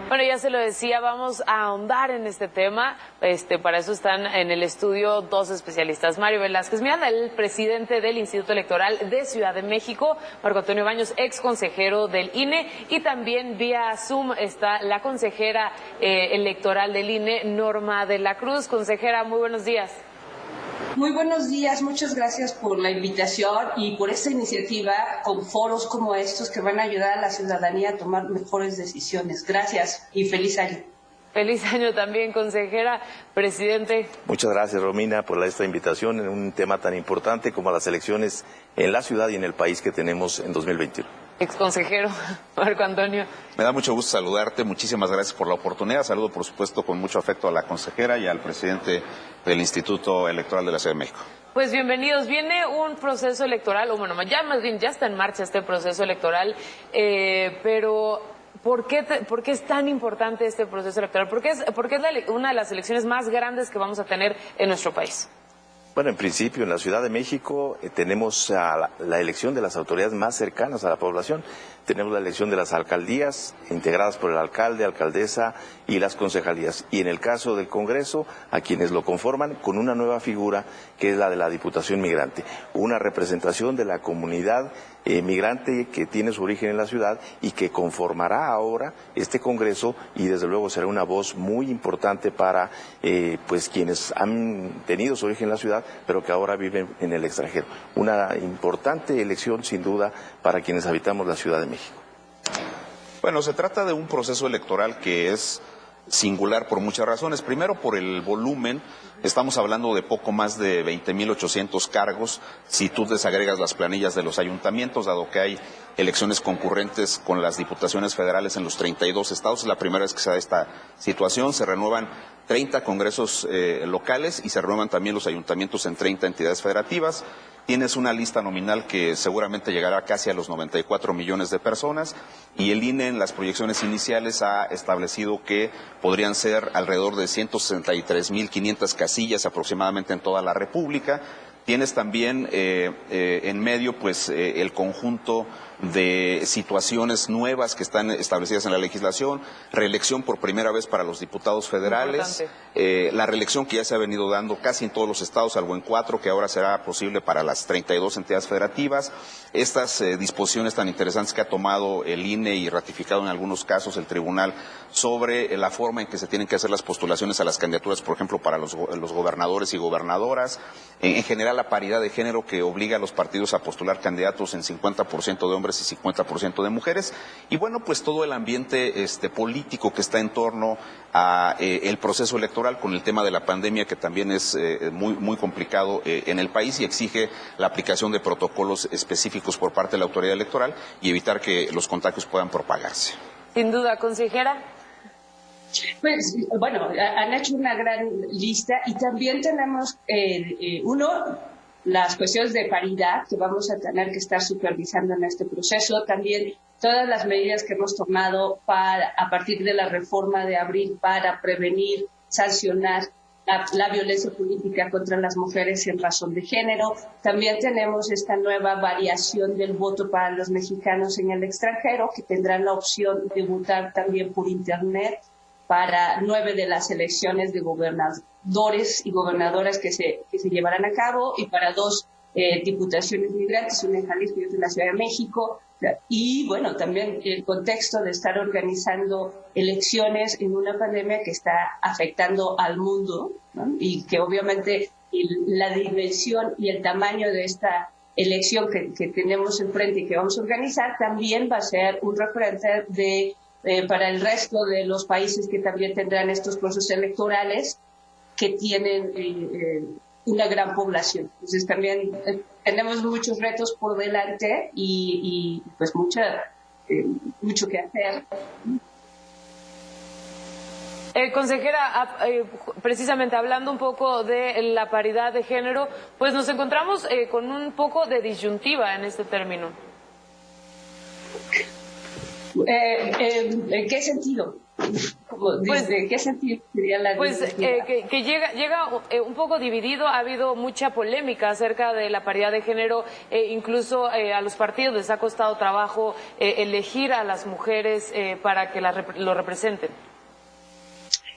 Bueno, ya se lo decía, vamos a ahondar en este tema. Para eso están en el estudio dos especialistas. Mario Velázquez Miranda, el presidente del Instituto Electoral de Ciudad de México, Marco Antonio Baños, ex consejero del INE, y también vía Zoom está la consejera electoral del INE, Norma de la Cruz. Consejera, muy buenos días. Muy buenos días, muchas gracias por la invitación y por esta iniciativa con foros como estos que van a ayudar a la ciudadanía a tomar mejores decisiones. Gracias y feliz año. Feliz año también, consejera. Presidente. Muchas gracias, Romina, por esta invitación en un tema tan importante como las elecciones en la ciudad y en el país que tenemos en 2021. Exconsejero Marco Antonio. Me da mucho gusto saludarte, muchísimas gracias por la oportunidad. Saludo, por supuesto, con mucho afecto a la consejera y al presidente del Instituto Electoral de la Ciudad de México. Pues bienvenidos. Viene un proceso electoral, o bueno, ya más bien ya está en marcha este proceso electoral, pero ¿por qué es tan importante este proceso electoral? Porque es una de las elecciones más grandes que vamos a tener en nuestro país. Bueno, en principio, en la Ciudad de México tenemos la elección de las autoridades más cercanas a la población. Tenemos la elección de las alcaldías, integradas por el alcalde, alcaldesa y las concejalías. Y en el caso del Congreso, a quienes lo conforman con una nueva figura, que es la de la Diputación Migrante. Una representación de la comunidad migrante que tiene su origen en la ciudad y que conformará ahora este Congreso, y desde luego será una voz muy importante para pues quienes han tenido su origen en la ciudad, pero que ahora viven en el extranjero. Una importante elección, sin duda, para quienes habitamos la Ciudad de México. Bueno, se trata de un proceso electoral que es singular por muchas razones. Primero, por el volumen. Estamos hablando de poco más de 20.800 cargos, si tú desagregas las planillas de los ayuntamientos, dado que hay elecciones concurrentes con las diputaciones federales en los 32 estados. Es la primera vez que se da esta situación. Se renuevan 30 congresos locales y se renuevan también los ayuntamientos en 30 entidades federativas. Tienes una lista nominal que seguramente llegará casi a los 94 millones de personas, y el INE en las proyecciones iniciales ha establecido que podrían ser alrededor de 163.500 casillas aproximadamente en toda la República. Tienes también en medio pues el conjunto de situaciones nuevas que están establecidas en la legislación, reelección por primera vez para los diputados federales, la reelección que ya se ha venido dando casi en todos los estados, salvo en 4, que ahora será posible para las 32 entidades federativas. Estas disposiciones tan interesantes que ha tomado el INE y ratificado en algunos casos el tribunal sobre la forma en que se tienen que hacer las postulaciones a las candidaturas, por ejemplo, para los gobernadores y gobernadoras, en general la paridad de género que obliga a los partidos a postular candidatos en 50% de hombres y 50% de mujeres, y bueno, pues todo el ambiente político que está en torno a el proceso electoral, con el tema de la pandemia, que también es muy complicado en el país y exige la aplicación de protocolos específicos por parte de la autoridad electoral y evitar que los contagios puedan propagarse. Sin duda, consejera. Pues bueno, han hecho una gran lista y también tenemos las cuestiones de paridad que vamos a tener que estar supervisando en este proceso, también todas las medidas que hemos tomado a partir de la reforma de abril para prevenir, sancionar la violencia política contra las mujeres en razón de género. También tenemos esta nueva variación del voto para los mexicanos en el extranjero, que tendrán la opción de votar también por Internet para 9 de las elecciones de gobernadores y gobernadoras que se llevarán a cabo, y para 2 diputaciones migrantes, una en Jalisco y otra en la Ciudad de México. Y bueno, también el contexto de estar organizando elecciones en una pandemia que está afectando al mundo, ¿no? Y que obviamente la dimensión y el tamaño de esta elección que tenemos enfrente y que vamos a organizar también va a ser un referente para el resto de los países que también tendrán estos procesos electorales que tienen una gran población. Entonces también tenemos muchos retos por delante y pues mucho que hacer. Consejera, precisamente hablando un poco de la paridad de género, pues nos encontramos con un poco de disyuntiva en este término. ¿En qué sentido? ¿En qué sentido sería la diversidad? Que llega un poco dividido. Ha habido mucha polémica acerca de la paridad de género, incluso a los partidos les ha costado trabajo elegir a las mujeres para que lo representen.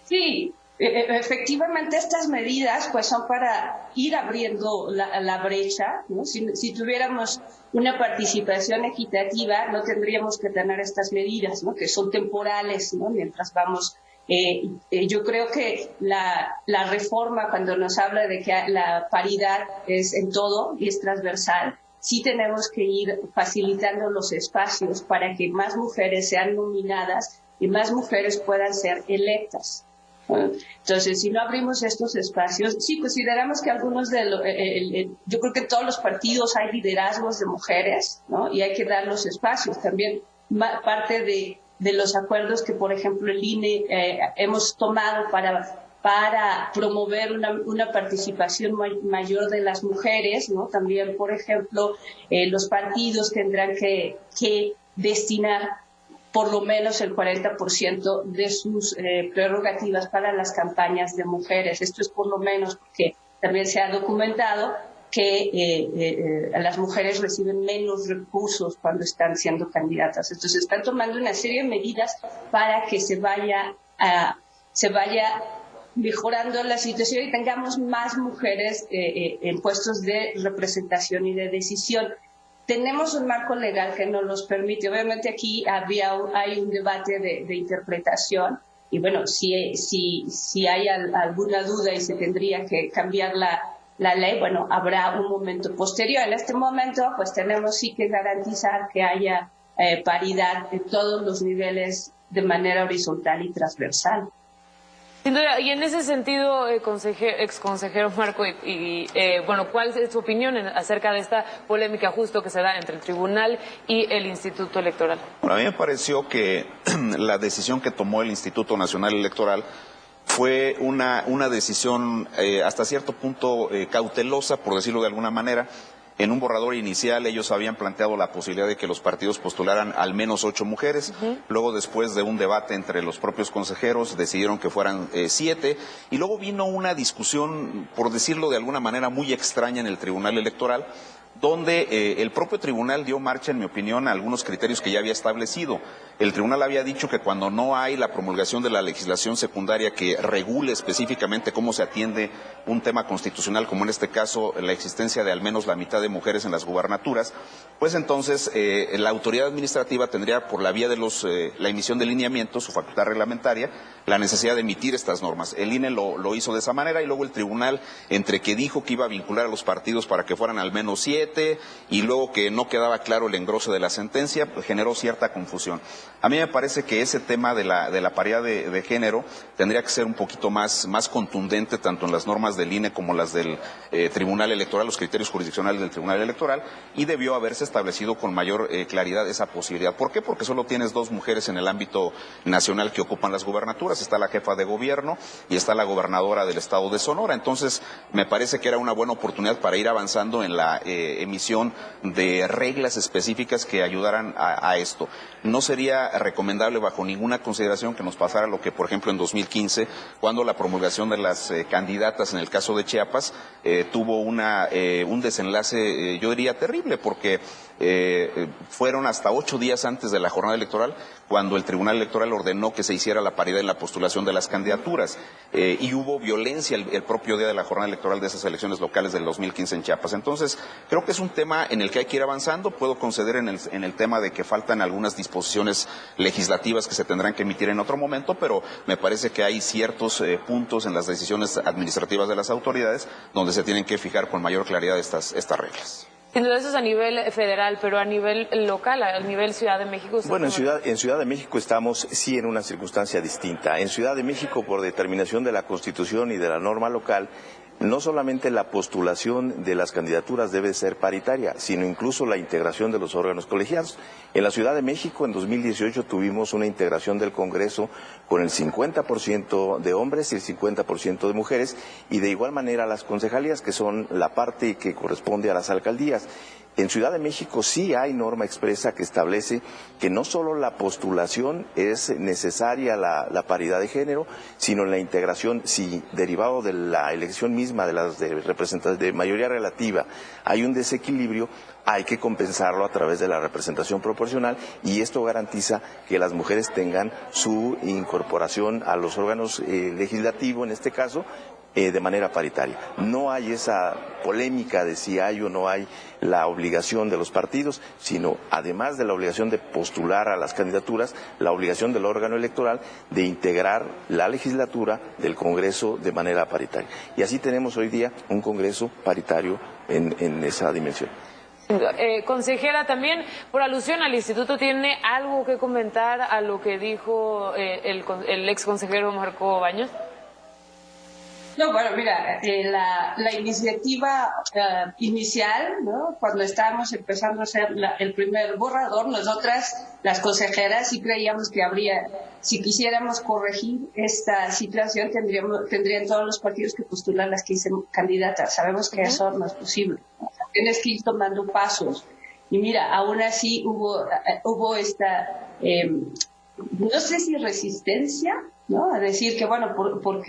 Sí, efectivamente estas medidas pues son para ir abriendo la brecha, ¿no? Si tuviéramos una participación equitativa no tendríamos que tener estas medidas, ¿no? Que son temporales, ¿no? Mientras vamos. Yo creo que la reforma, cuando nos habla de que la paridad es en todo y es transversal, sí tenemos que ir facilitando los espacios para que más mujeres sean nominadas y más mujeres puedan ser electas. Entonces, si no abrimos estos espacios, sí consideramos que algunos yo creo que en todos los partidos hay liderazgos de mujeres, ¿no? Y hay que dar los espacios. También parte de los acuerdos que, por ejemplo, el INE hemos tomado para promover una participación mayor de las mujeres, ¿no? También, por ejemplo, los partidos tendrán que destinar por lo menos el 40% de sus prerrogativas para las campañas de mujeres. Esto es por lo menos porque también se ha documentado que las mujeres reciben menos recursos cuando están siendo candidatas. Entonces están tomando una serie de medidas para que se vaya mejorando la situación y tengamos más mujeres en puestos de representación y de decisión. Tenemos un marco legal que nos los permite. Obviamente aquí hay un debate de interpretación y bueno, si hay alguna duda y se tendría que cambiar la ley, bueno, habrá un momento posterior. En este momento, pues tenemos sí que garantizar que haya paridad en todos los niveles de manera horizontal y transversal. Sin duda, y en ese sentido, exconsejero Marco, bueno, ¿cuál es su opinión acerca de esta polémica justo que se da entre el tribunal y el Instituto Electoral? Bueno, a mí me pareció que la decisión que tomó el Instituto Nacional Electoral fue una decisión hasta cierto punto cautelosa, por decirlo de alguna manera. En un borrador inicial ellos habían planteado la posibilidad de que los partidos postularan al menos 8 mujeres. Luego, después de un debate entre los propios consejeros, decidieron que fueran 7. Y luego vino una discusión, por decirlo de alguna manera, muy extraña en el Tribunal Electoral, donde el propio tribunal dio marcha, en mi opinión, a algunos criterios que ya había establecido. El tribunal había dicho que cuando no hay la promulgación de la legislación secundaria que regule específicamente cómo se atiende un tema constitucional, como en este caso la existencia de al menos la mitad de mujeres en las gubernaturas, pues entonces la autoridad administrativa tendría, por la vía de la emisión de lineamientos, su facultad reglamentaria, la necesidad de emitir estas normas. El INE lo hizo de esa manera y luego el tribunal, entre que dijo que iba a vincular a los partidos para que fueran al menos 7 y luego que no quedaba claro el engrose de la sentencia, pues generó cierta confusión. A mí me parece que ese tema de la paridad de género tendría que ser un poquito más contundente, tanto en las normas del INE como las del Tribunal Electoral, los criterios jurisdiccionales del Tribunal Electoral, y debió haberse establecido con mayor claridad esa posibilidad. ¿Por qué? Porque solo tienes 2 mujeres en el ámbito nacional que ocupan las gubernaturas. Está la jefa de gobierno y está la gobernadora del estado de Sonora. Entonces, me parece que era una buena oportunidad para ir avanzando en la emisión de reglas específicas que ayudaran a esto. No sería recomendable bajo ninguna consideración que nos pasara lo que, por ejemplo, en 2015, cuando la promulgación de las candidatas en el caso de Chiapas tuvo un desenlace, yo diría, terrible, porque fueron hasta 8 días antes de la jornada electoral cuando el Tribunal Electoral ordenó que se hiciera la paridad en la postulación de las candidaturas y hubo violencia el propio día de la jornada electoral de esas elecciones locales del 2015 en Chiapas. Entonces, creo que es un tema en el que hay que ir avanzando. Puedo conceder en el tema de que faltan algunas disposiciones legislativas que se tendrán que emitir en otro momento, pero me parece que hay ciertos puntos en las decisiones administrativas de las autoridades donde se tienen que fijar con mayor claridad estas reglas. Sin duda, eso es a nivel federal, pero a nivel local, a nivel Ciudad de México. Bueno, en Ciudad de México estamos sí en una circunstancia distinta. En Ciudad de México, por determinación de la Constitución y de la norma local, no solamente la postulación de las candidaturas debe ser paritaria, sino incluso la integración de los órganos colegiados. En la Ciudad de México, en 2018, tuvimos una integración del Congreso con el 50% de hombres y el 50% de mujeres, y de igual manera las concejalías, que son la parte que corresponde a las alcaldías. En Ciudad de México sí hay norma expresa que establece que no solo la postulación es necesaria la paridad de género, sino la integración, si derivado de la elección misma de las de mayoría relativa hay un desequilibrio, hay que compensarlo a través de la representación proporcional, y esto garantiza que las mujeres tengan su incorporación a los órganos legislativos, en este caso, de manera paritaria. No hay esa polémica de si hay o no hay la obligación de los partidos, sino además de la obligación de postular a las candidaturas, la obligación del órgano electoral de integrar la legislatura del Congreso de manera paritaria. Y así tenemos hoy día un Congreso paritario en esa dimensión. Consejera, también por alusión al instituto, ¿tiene algo que comentar a lo que dijo el ex consejero Marco Baños? No, bueno, mira, la iniciativa inicial, ¿no? Cuando estábamos empezando a hacer el primer borrador, nosotras, las consejeras, sí creíamos que habría, si quisiéramos corregir esta situación, tendrían todos los partidos que postular las 15 candidatas. Sabemos que eso no es posible, ¿no? O sea, tienes que ir tomando pasos. Y mira, aún así hubo esta, no sé si resistencia, ¿no? A decir que, bueno, ¿por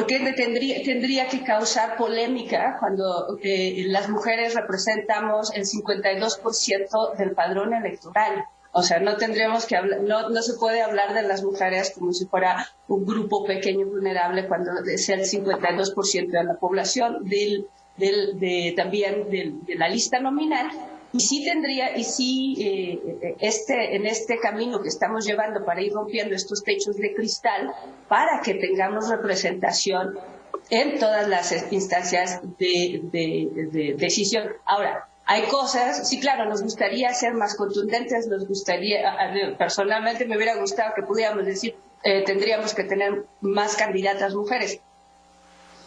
qué tendría que causar polémica cuando las mujeres representamos el 52% del padrón electoral? O sea, no tendríamos que hablar, no se puede hablar de las mujeres como si fuera un grupo pequeño vulnerable cuando es el 52% de la población también de la lista nominal. Y sí en este camino que estamos llevando para ir rompiendo estos techos de cristal, para que tengamos representación en todas las instancias de decisión. Ahora, hay cosas, sí, claro, nos gustaría ser más contundentes, personalmente me hubiera gustado que pudiéramos decir, tendríamos que tener más candidatas mujeres.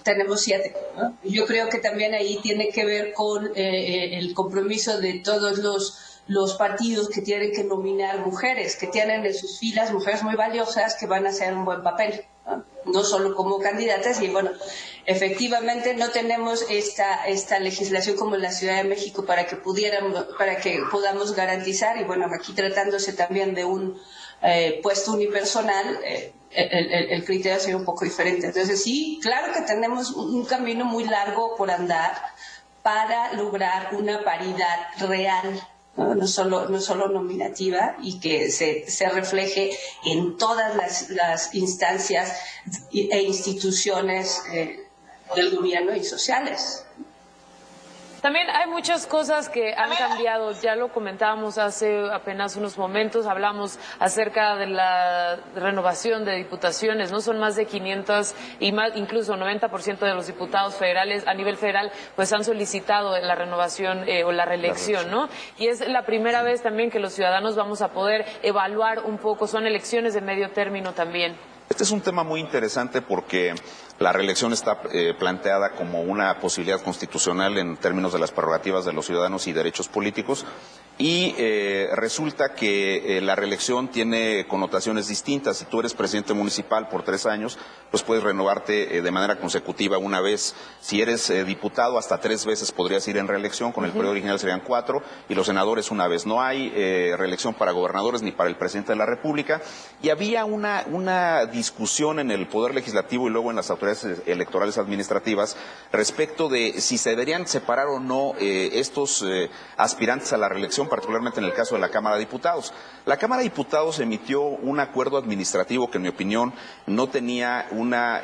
Tenemos 7, ¿no? Yo creo que también ahí tiene que ver con el compromiso de todos los partidos que tienen que nominar mujeres, que tienen en sus filas mujeres muy valiosas que van a hacer un buen papel, no solo como candidatas. Y bueno, efectivamente no tenemos esta legislación como en la Ciudad de México para que podamos garantizar, y bueno, aquí tratándose también de un puesto unipersonal, el criterio sería un poco diferente. Entonces sí, claro que tenemos un camino muy largo por andar para lograr una paridad real, no solo nominativa, y que se refleje en todas las instancias e instituciones del gobierno y sociales. También hay muchas cosas que han cambiado, ya lo comentábamos hace apenas unos momentos, hablamos acerca de la renovación de diputaciones, ¿no? Son más de 500 y más, incluso 90% de los diputados federales a nivel federal pues han solicitado la renovación o la reelección, ¿no? Y es la primera vez también que los ciudadanos vamos a poder evaluar un poco, son elecciones de medio término también. Este es un tema muy interesante porque la reelección está planteada como una posibilidad constitucional en términos de las prerrogativas de los ciudadanos y derechos políticos, y resulta que la reelección tiene connotaciones distintas. Si tú eres presidente municipal por 3 años, pues puedes renovarte de manera consecutiva una vez. Si eres diputado, hasta 3 veces podrías ir en reelección, con el periodo original serían 4, y los senadores una vez. No hay reelección para gobernadores ni para el presidente de la República, y había una discusión en el Poder Legislativo y luego en las autoridades electorales administrativas respecto de si se deberían separar o no estos aspirantes a la reelección, particularmente en el caso de la Cámara de Diputados. La Cámara de Diputados emitió un acuerdo administrativo que, en mi opinión, no tenía una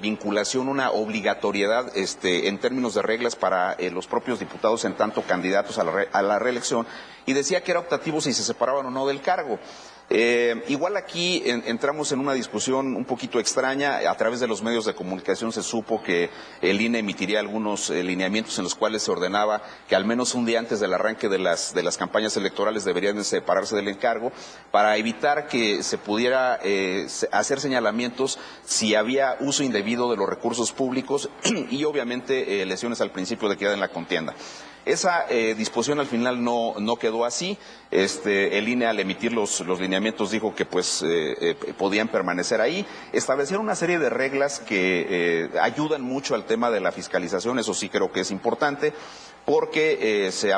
vinculación, una obligatoriedad en términos de reglas para los propios diputados en tanto candidatos a la reelección, y decía que era optativo si se separaban o no del cargo. Igual aquí entramos en una discusión un poquito extraña. A través de los medios de comunicación se supo que el INE emitiría algunos lineamientos en los cuales se ordenaba que al menos un día antes del arranque de las campañas electorales deberían separarse del encargo, para evitar que se pudiera hacer señalamientos si había uso indebido de los recursos públicos y obviamente lesiones al principio de equidad en la contienda. Esa disposición al final no quedó así. El INE, al emitir los lineamientos, dijo que pues podían permanecer ahí. Establecieron una serie de reglas que ayudan mucho al tema de la fiscalización, eso sí creo que es importante, porque se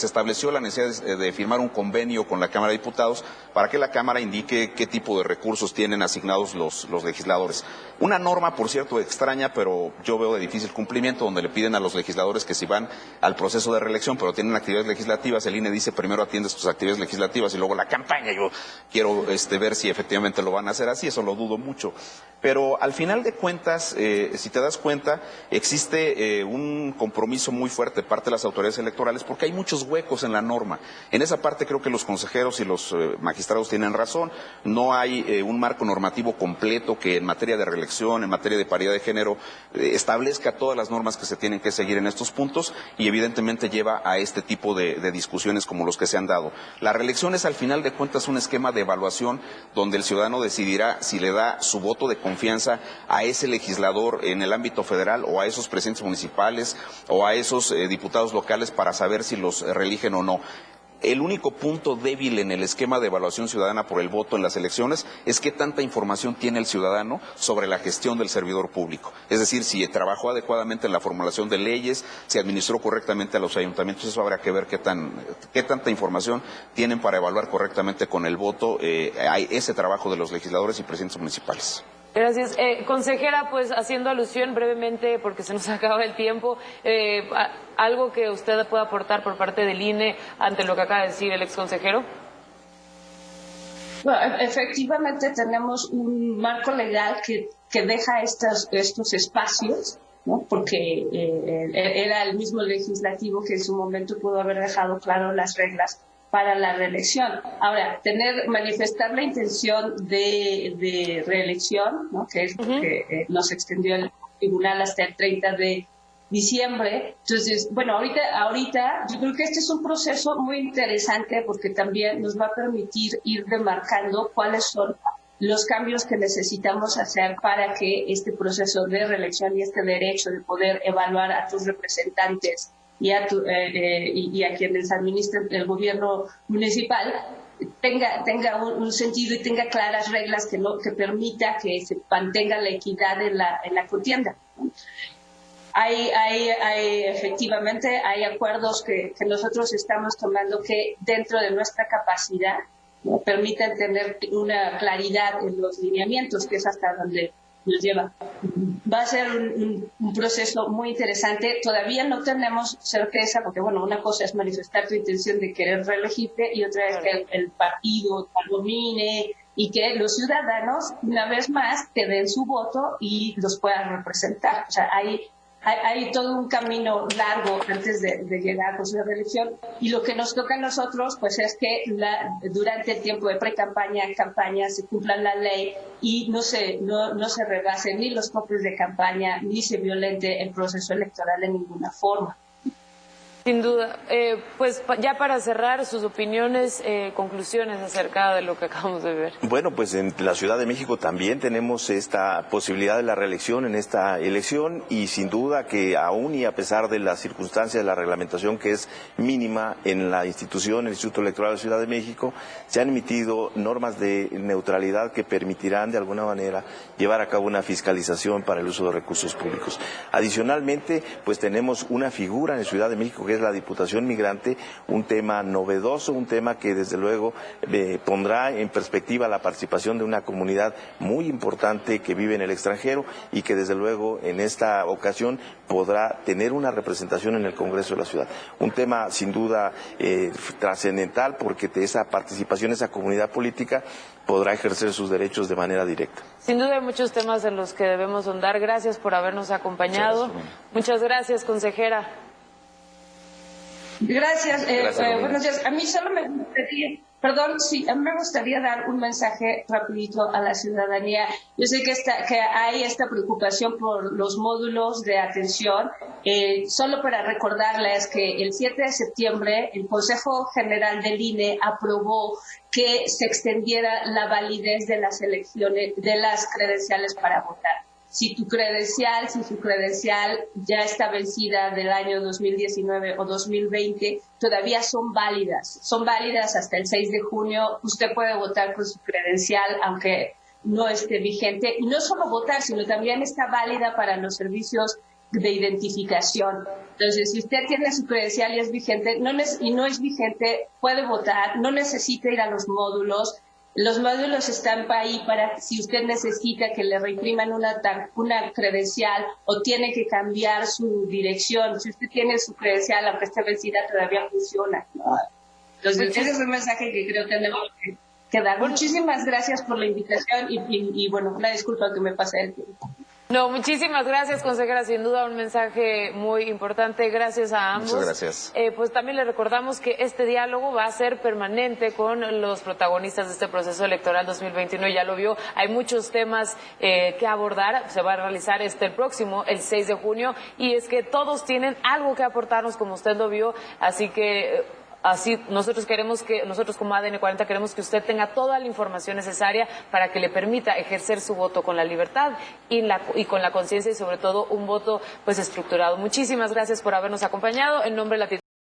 estableció la necesidad de firmar un convenio con la Cámara de Diputados para que la Cámara indique qué tipo de recursos tienen asignados los legisladores. Una norma, por cierto, extraña, pero yo veo de difícil cumplimiento, donde le piden a los legisladores que si van al proceso de reelección, pero tienen actividades legislativas, el INE dice primero atiendes tus actividades legislativas y luego la campaña. Yo quiero ver si efectivamente lo van a hacer así, eso lo dudo mucho. Pero al final de cuentas, si te das cuenta, existe un compromiso muy fuerte de parte de las autoridades electorales porque hay muchos huecos en la norma. En esa parte creo que los consejeros y los magistrados tienen razón. No hay un marco normativo completo que en materia de reelección, en materia de paridad de género, establezca todas las normas que se tienen que seguir en estos puntos y evidentemente lleva a este tipo de discusiones como los que se han dado. La reelección es al final de cuentas un esquema de evaluación donde el ciudadano decidirá si le da su voto de confianza a ese legislador en el ámbito federal o a esos presidentes municipales o a esos diputados locales para saber si los reeligen o no. El único punto débil en el esquema de evaluación ciudadana por el voto en las elecciones es qué tanta información tiene el ciudadano sobre la gestión del servidor público. Es decir, si trabajó adecuadamente en la formulación de leyes, si administró correctamente a los ayuntamientos, eso habrá que ver qué tanta información tienen para evaluar correctamente con el voto ese trabajo de los legisladores y presidentes municipales. Gracias. Consejera, pues haciendo alusión brevemente, porque se nos acaba el tiempo, algo que usted pueda aportar por parte del INE ante lo que acaba de decir el exconsejero. Bueno, efectivamente tenemos un marco legal que deja estos espacios, ¿no? Porque era el mismo legislativo que en su momento pudo haber dejado claro las reglas para la reelección. Ahora, manifestar la intención de reelección, ¿no? Que es que nos extendió el tribunal hasta el 30 de diciembre. Entonces, bueno, ahorita yo creo que este es un proceso muy interesante porque también nos va a permitir ir demarcando cuáles son los cambios que necesitamos hacer para que este proceso de reelección y este derecho de poder evaluar a tus representantes y a quienes administran el gobierno municipal tenga un sentido y tenga claras reglas que permita que se mantenga la equidad en la contienda. Efectivamente hay acuerdos que nosotros estamos tomando que dentro de nuestra capacidad, ¿no?, permiten tener una claridad en los lineamientos, que es hasta donde nos lleva. Va a ser un proceso muy interesante. Todavía no tenemos certeza, porque bueno, una cosa es manifestar tu intención de querer reelegirte y otra es que el partido domine y que los ciudadanos, una vez más, te den su voto y los puedan representar. O sea, hay todo un camino largo antes de llegar a la reelección, y lo que nos toca a nosotros pues es que durante el tiempo de pre-campaña, campaña, se cumpla la ley y no se rebasen ni los topes de campaña ni se violente el proceso electoral de ninguna forma. Sin duda. Pues ya para cerrar, sus opiniones, conclusiones acerca de lo que acabamos de ver. Bueno, pues en la Ciudad de México también tenemos esta posibilidad de la reelección en esta elección y sin duda que aún y a pesar de las circunstancias de la reglamentación que es mínima en la institución, el Instituto Electoral de la Ciudad de México, se han emitido normas de neutralidad que permitirán de alguna manera llevar a cabo una fiscalización para el uso de recursos públicos. Adicionalmente, pues tenemos una figura en la Ciudad de México que es la Diputación Migrante, un tema novedoso, un tema que desde luego pondrá en perspectiva la participación de una comunidad muy importante que vive en el extranjero y que desde luego en esta ocasión podrá tener una representación en el Congreso de la Ciudad. Un tema sin duda trascendental porque esa participación, esa comunidad política podrá ejercer sus derechos de manera directa. Sin duda hay muchos temas en los que debemos ahondar. Gracias por habernos acompañado. Muchas gracias, consejera. Gracias. Buenos días. A mí solo me gustaría dar un mensaje rapidito a la ciudadanía. Yo sé que hay esta preocupación por los módulos de atención. Solo para recordarles que el 7 de septiembre el Consejo General del INE aprobó que se extendiera la validez de las elecciones, de las credenciales para votar. Si su credencial ya está vencida del año 2019 o 2020, todavía son válidas hasta el 6 de junio. Usted puede votar con su credencial, aunque no esté vigente. Y no solo votar, sino también está válida para los servicios de identificación. Entonces, si usted tiene su credencial y es vigente, no es vigente, puede votar, no necesita ir a los módulos. Los módulos están ahí para si usted necesita que le reimpriman una credencial o tiene que cambiar su dirección. Si usted tiene su credencial, aunque esté vencida, todavía funciona. Entonces, ese es un mensaje que creo que tenemos que dar. Muchísimas gracias por la invitación y bueno, una disculpa que me pasé el tiempo. No, muchísimas gracias, consejera. Sin duda un mensaje muy importante. Gracias a ambos. Muchas gracias. Pues también le recordamos que este diálogo va a ser permanente con los protagonistas de este proceso electoral 2021. Ya lo vio, hay muchos temas que abordar. Se va a realizar el 6 de junio. Y es que todos tienen algo que aportarnos, como usted lo vio. Así que... Así, nosotros como ADN 40 queremos que usted tenga toda la información necesaria para que le permita ejercer su voto con la libertad y con la conciencia y sobre todo un voto pues estructurado. Muchísimas gracias por habernos acompañado. En nombre de la